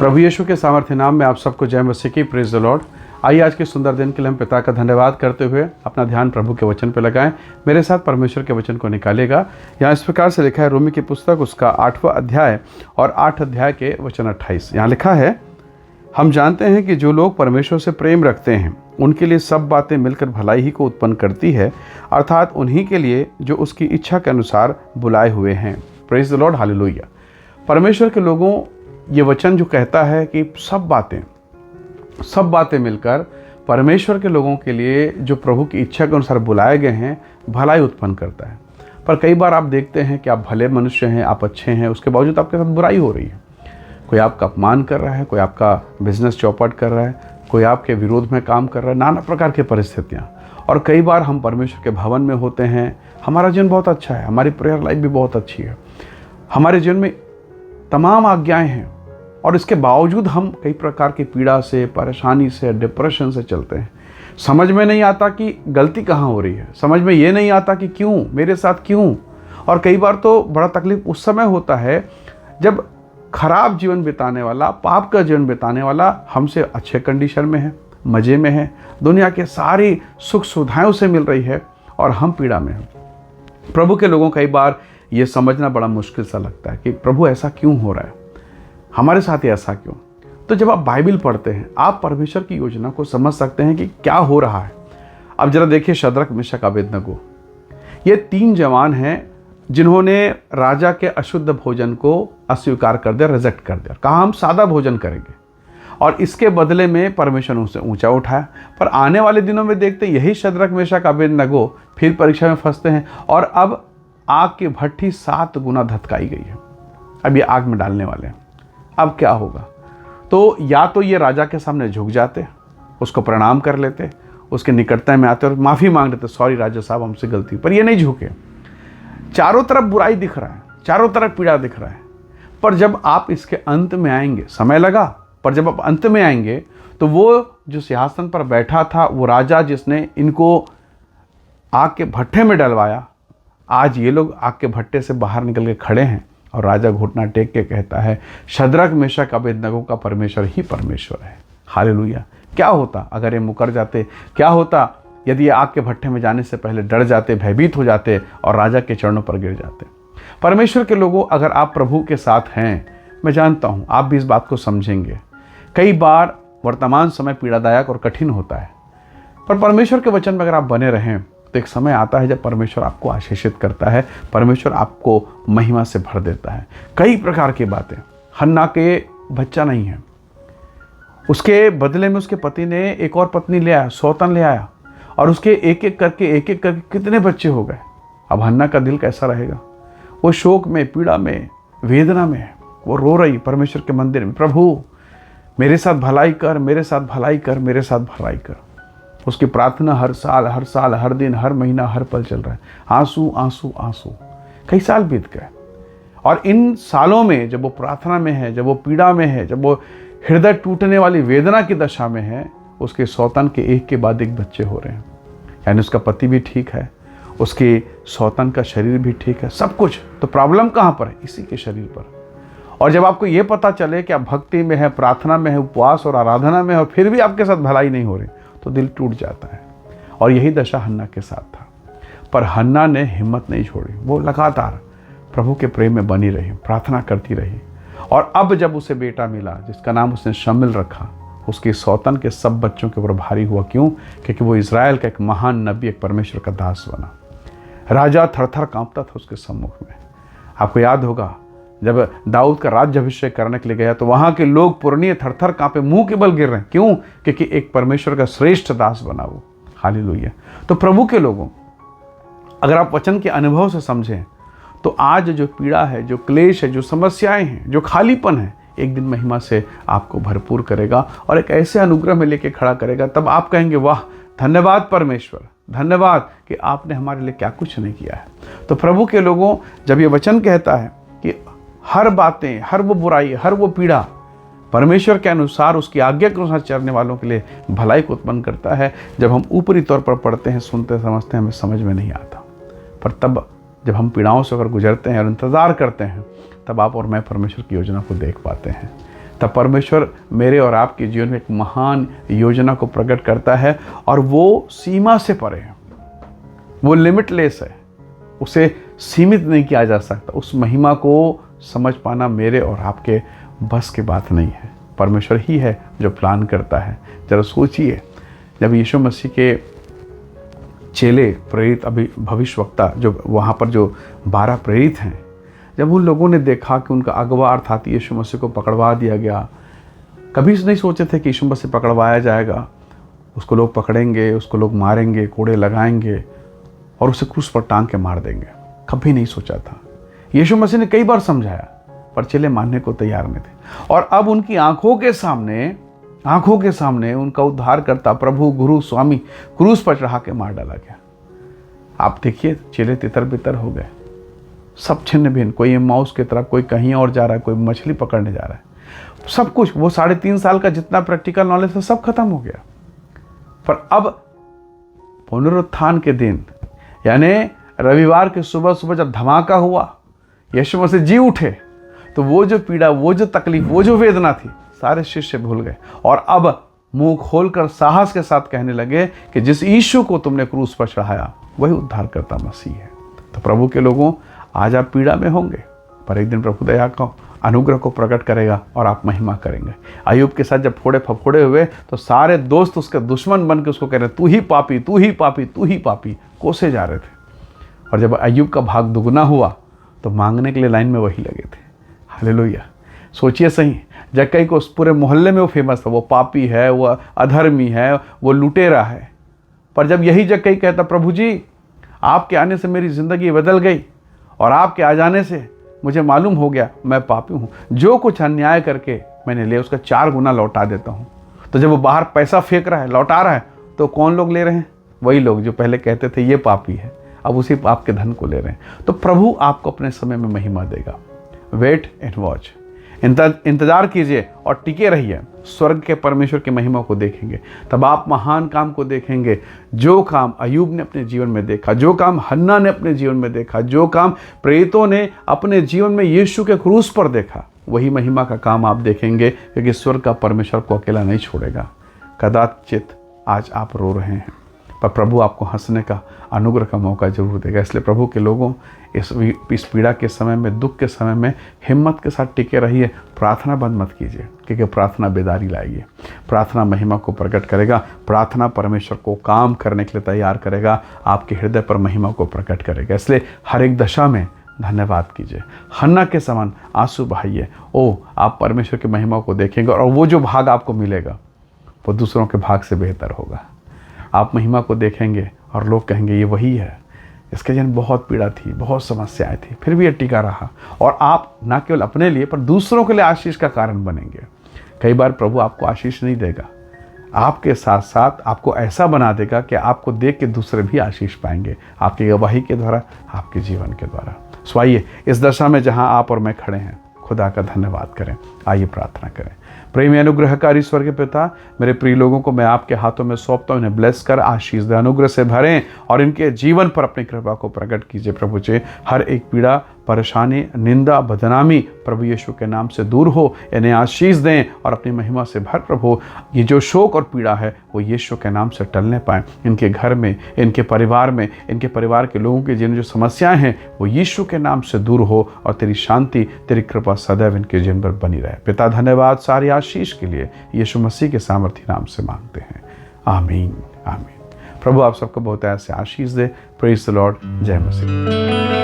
प्रभु यीशु के सामर्थ्य नाम में आप सबको जय मसीह की। Praise the Lord. आइए आज के सुंदर दिन के लिए हम पिता का धन्यवाद करते हुए अपना ध्यान प्रभु के वचन पर लगाएं। मेरे साथ परमेश्वर के वचन को निकालेगा। यहाँ इस प्रकार से लिखा है, रोमी की पुस्तक उसका 8वां अध्याय और 8 अध्याय के वचन 28। यहाँ लिखा है, हम जानते हैं कि जो लोग परमेश्वर से प्रेम रखते हैं उनके लिए सब बातें मिलकर भलाई ही को उत्पन्न करती है, अर्थात उन्हीं के लिए जो उसकी इच्छा के अनुसार बुलाए हुए हैं। Praise the Lord, hallelujah. परमेश्वर के लोगों, ये वचन जो कहता है कि सब बातें मिलकर परमेश्वर के लोगों के लिए जो प्रभु की इच्छा के अनुसार बुलाए गए हैं भलाई उत्पन्न करता है। पर कई बार आप देखते हैं कि आप भले मनुष्य हैं, आप अच्छे हैं, उसके बावजूद आपके साथ बुराई हो रही है। कोई आपका अपमान कर रहा है, कोई आपका बिजनेस चौपट कर रहा है, कोई आपके विरोध में काम कर रहा है, नाना प्रकार की परिस्थितियाँ। और कई बार हम परमेश्वर के भवन में होते हैं, हमारा जीवन बहुत अच्छा है, हमारी प्रेयर लाइफ भी बहुत अच्छी है, हमारे जीवन में तमाम आज्ञाएं हैं, और इसके बावजूद हम कई प्रकार की पीड़ा से, परेशानी से, डिप्रेशन से चलते हैं। समझ में नहीं आता कि गलती कहाँ हो रही है, समझ में ये नहीं आता कि क्यों मेरे साथ क्यों। और कई बार तो बड़ा तकलीफ उस समय होता है जब खराब जीवन बिताने वाला, पाप का जीवन बिताने वाला हमसे अच्छे कंडीशन में है, मज़े में है, दुनिया के सारी सुख सुविधाएं उसे मिल रही है और हम पीड़ा में हैं। प्रभु के लोगों कई बार ये समझना बड़ा मुश्किल सा लगता है कि प्रभु ऐसा क्यों हो रहा है, हमारे साथ ही ऐसा क्यों। तो जब आप बाइबल पढ़ते हैं आप परमेश्वर की योजना को समझ सकते हैं कि क्या हो रहा है। अब जरा देखिए, शद्रक, मेशक, अबेदनगो, ये 3 जवान हैं जिन्होंने राजा के अशुद्ध भोजन को अस्वीकार कर दिया, रिजेक्ट कर दिया, कहा हम सादा भोजन करेंगे, और इसके बदले में परमेश्वर ने उसे ऊंचा उठाया। पर आने वाले दिनों में देखते यही शद्रक, मेशक, अबेदनगो फिर परीक्षा में फंसते हैं, और अब आग की भट्ठी 7 गुना धधकाई गई है। अब ये आग में डालने वाले हैं। अब क्या होगा? तो या तो ये राजा के सामने झुक जाते, उसको प्रणाम कर लेते, उसके निकटता में आते और माफ़ी मांग लेते, सॉरी राजा साहब हमसे गलती। पर ये नहीं झुके। चारों तरफ बुराई दिख रहा है, चारों तरफ पीड़ा दिख रहा है। पर जब आप इसके अंत में आएंगे, समय लगा, पर जब आप अंत में आएंगे तो वो जो सिंहासन पर बैठा था, वो राजा जिसने इनको आग के भट्ठे में डलवाया, आज ये लोग आग के भट्टे से बाहर निकल के खड़े हैं और राजा घुटना टेक के कहता है, शद्रक, मेशक, अबेदनगो का परमेश्वर ही परमेश्वर है। हालेलुया। क्या होता अगर ये मुकर जाते? क्या होता यदि ये आग के भट्टे में जाने से पहले डर जाते, भयभीत हो जाते और राजा के चरणों पर गिर जाते? परमेश्वर के लोगों, अगर आप प्रभु के साथ हैं, मैं जानता हूँ आप भी इस बात को समझेंगे। कई बार वर्तमान समय पीड़ादायक और कठिन होता है, पर परमेश्वर के वचन में अगर आप बने रहें तो एक समय आता है जब परमेश्वर आपको आशीषित करता है, परमेश्वर आपको महिमा से भर देता है। कई प्रकार की बातें। हन्ना के बच्चा नहीं है, उसके बदले में उसके पति ने एक और पत्नी ले आया, सौतन ले आया, और उसके एक एक करके कितने बच्चे हो गए। अब हन्ना का दिल कैसा रहेगा? वो शोक में, पीड़ा में, वेदना में है। वो रो रही परमेश्वर के मंदिर में, प्रभु मेरे साथ भलाई कर, मेरे साथ भलाई कर, मेरे साथ भलाई कर। उसकी प्रार्थना हर साल, हर दिन, हर महीना, हर पल चल रहा है। आंसू आंसू आंसू। कई साल बीत गए, और इन सालों में जब वो प्रार्थना में है, जब वो पीड़ा में है, जब वो हृदय टूटने वाली वेदना की दशा में है, उसके सौतन के एक के बाद एक बच्चे हो रहे हैं। यानी उसका पति भी ठीक है, उसके सौतन का शरीर भी ठीक है, सब कुछ। तो प्रॉब्लम कहाँ पर है? इसी के शरीर पर। और जब आपको ये पता चले कि आप भक्ति में है, प्रार्थना में है, उपवास और आराधना में है, और फिर भी आपके साथ भलाई नहीं हो रही, तो दिल टूट जाता है। और यही दशा हन्ना के साथ था। पर हन्ना ने हिम्मत नहीं छोड़ी, वो लगातार प्रभु के प्रेम में बनी रही, प्रार्थना करती रही। और अब जब उसे बेटा मिला जिसका नाम उसने शम्मिल रखा, उसके सौतन के सब बच्चों के ऊपर भारी हुआ। क्यों? क्योंकि वो इज़राइल का एक महान नबी, एक परमेश्वर का दास बना। राजा थर-थर कांपता था उसके सम्मुख में। आपको याद होगा जब दाऊद का राज्याभिषेक करने के लिए गया तो वहाँ के लोग पुरनिये थर-थर कांपे, मुंह के बल गिर रहे हैं। क्यों? क्योंकि एक परमेश्वर का श्रेष्ठ दास बना वो। हालेलुया। तो प्रभु के लोगों, अगर आप वचन के अनुभव से समझें तो आज जो पीड़ा है, जो क्लेश है, जो समस्याएं हैं, जो खालीपन है, एक दिन महिमा से आपको भरपूर करेगा और एक ऐसे अनुग्रह में लेके खड़ा करेगा। तब आप कहेंगे, वाह धन्यवाद परमेश्वर, धन्यवाद कि आपने हमारे लिए क्या कुछ नहीं किया है। तो प्रभु के लोगों, जब ये वचन कहता है कि हर बातें, हर वो बुराई, हर वो पीड़ा परमेश्वर के अनुसार, उसकी आज्ञा के अनुसार चलने वालों के लिए भलाई को उत्पन्न करता है। जब हम ऊपरी तौर पर पढ़ते हैं, सुनते, समझते हैं, हमें समझ में नहीं आता। पर तब जब हम पीड़ाओं से अगर गुजरते हैं और इंतज़ार करते हैं, तब आप और मैं परमेश्वर की योजना को देख पाते हैं। तब परमेश्वर मेरे और आपके जीवन में एक महान योजना को प्रकट करता है, और वो सीमा से परे है, वो लिमिटलेस है, उसे सीमित नहीं किया जा सकता। उस महिमा को समझ पाना मेरे और आपके बस की बात नहीं है। परमेश्वर ही है जो प्लान करता है। जरा सोचिए, जब यीशु मसीह के चेले प्रेरित, अभी भविष्यवक्ता, जो वहाँ पर जो 12 प्रेरित हैं, जब उन लोगों ने देखा कि उनका अगवा अर्थात यीशु मसीह को पकड़वा दिया गया, कभी नहीं सोचे थे कि यीशु मसीह पकड़वाया जाएगा, उसको लोग पकड़ेंगे, उसको लोग मारेंगे, कोड़े लगाएंगे और उसे क्रूस पर टांग के मार देंगे। कभी नहीं सोचा था। यीशु मसीह ने कई बार समझाया, पर चेले मानने को तैयार नहीं थे। और अब उनकी आंखों के सामने उनका उद्धारकर्ता, प्रभु, गुरु, स्वामी क्रूस पर चढ़ा के मार डाला गया। आप देखिए, चेले तितर बितर हो गए, सब छिन्न भिन्न, कोई माउस की तरफ, कोई कहीं और जा रहा है, कोई मछली पकड़ने जा रहा है। सब कुछ, वो 3.5 साल का जितना प्रैक्टिकल नॉलेज था सब खत्म हो गया। पर अब पुनरुत्थान के दिन, यानी रविवार के सुबह सुबह जब धमाका हुआ, यीशु मसीह जी उठे, तो वो जो पीड़ा, वो जो तकलीफ, वो जो वेदना थी, सारे शिष्य भूल गए और अब मुंह खोलकर साहस के साथ कहने लगे कि जिस यीशु को तुमने क्रूस पर चढ़ाया वही उद्धार करता मसीह है। तो प्रभु के लोगों, आज आप पीड़ा में होंगे, पर एक दिन प्रभु दया को, अनुग्रह को प्रकट करेगा और आप महिमा करेंगे। अय्यूब के साथ जब फोड़े फफोड़े हुए तो सारे दोस्त उसके दुश्मन बन के उसको कह रहे, तू ही पापी, तू ही पापी, तू ही पापी, कोसे जा रहे थे। और जब अय्यूब का भाग दुगना हुआ तो मांगने के लिए लाइन में वही लगे थे। हालेलुया। सोचिए सही, जक्कई को उस पूरे मोहल्ले में वो फेमस था, वो पापी है, वो अधर्मी है, वो लुटेरा है। पर जब यही जक्कई कहता, प्रभु जी आपके आने से मेरी ज़िंदगी बदल गई और आपके आ जाने से मुझे मालूम हो गया मैं पापी हूँ, जो कुछ अन्याय करके मैंने ले उसका 4 गुना लौटा देता हूँ। तो जब वो बाहर पैसा फेंक रहा है, लौटा रहा है, तो कौन लोग ले रहे हैं? वही लोग जो पहले कहते थे ये पापी है, अब उसी पाप के धन को ले रहे हैं। तो प्रभु आपको अपने समय में महिमा देगा। वेट एंड वॉच, इंतजार कीजिए और टिके रहिए। स्वर्ग के परमेश्वर की महिमा को देखेंगे, तब आप महान काम को देखेंगे। जो काम अय्यूब ने अपने जीवन में देखा, जो काम हन्ना ने अपने जीवन में देखा, जो काम प्रेरितों ने अपने जीवन में यीशु के क्रूस पर देखा, वही महिमा का काम आप देखेंगे, क्योंकि स्वर्ग का परमेश्वर को अकेला नहीं छोड़ेगा। कदाचित आज आप रो रहे हैं, पर प्रभु आपको हंसने का, अनुग्रह का मौका जरूर देगा। इसलिए प्रभु के लोगों, इस पीड़ा के समय में, दुख के समय में हिम्मत के साथ टिके रहिए। प्रार्थना बंद मत कीजिए, क्योंकि प्रार्थना बेदारी लाएगी। प्रार्थना महिमा को प्रकट करेगा। प्रार्थना परमेश्वर को काम करने के लिए तैयार करेगा, आपके हृदय पर महिमा को प्रकट करेगा। इसलिए हर एक दशा में धन्यवाद कीजिए। हन्ना के समान आंसू बहाइए। आप परमेश्वर की महिमा को देखेंगे और वो जो भाग आपको मिलेगा वो दूसरों के भाग से बेहतर होगा। आप महिमा को देखेंगे और लोग कहेंगे ये वही है, इसके जन बहुत पीड़ा थी, बहुत समस्याएं थी, फिर भी ये टिका रहा। और आप न केवल अपने लिए पर दूसरों के लिए आशीष का कारण बनेंगे। कई बार प्रभु आपको आशीष नहीं देगा, आपके साथ साथ आपको ऐसा बना देगा कि आपको देख के दूसरे भी आशीष पाएंगे, आपकी गवाही के द्वारा, आपके जीवन के द्वारा। सो आइए, इस दशा में जहां आप और मैं खड़े हैं, खुदा का धन्यवाद करें। आइए प्रार्थना करें। प्रेमी अनुग्रहकारी स्वर्ग के पिता, मेरे प्रिय लोगों को मैं आपके हाथों में सौंपता हूँ। इन्हें ब्लेस कर आशीष दे, अनुग्रह से भरें और इनके जीवन पर अपनी कृपा को प्रकट कीजिए। प्रभु जी, हर एक पीड़ा, परेशानी, निंदा, बदनामी प्रभु यीशु के नाम से दूर हो। इन्हें आशीष दें और अपनी महिमा से भर। प्रभु, ये जो शोक और पीड़ा है वो यीशु के नाम से टलने पाए। इनके घर में, इनके परिवार में, इनके परिवार के लोगों की जिन जो समस्याएं हैं वो यीशु के नाम से दूर हो और तेरी शांति, तेरी कृपा सदैव इनके जीवन पर बनी रहे। पिता धन्यवाद सारी आशीष के लिए यीशु मसीह के सामर्थी नाम से मांगते हैं। आमीन, आमीन। प्रभु आप सबको बहुत ऐसे आशीष दे। Praise the Lord. जय मसीह।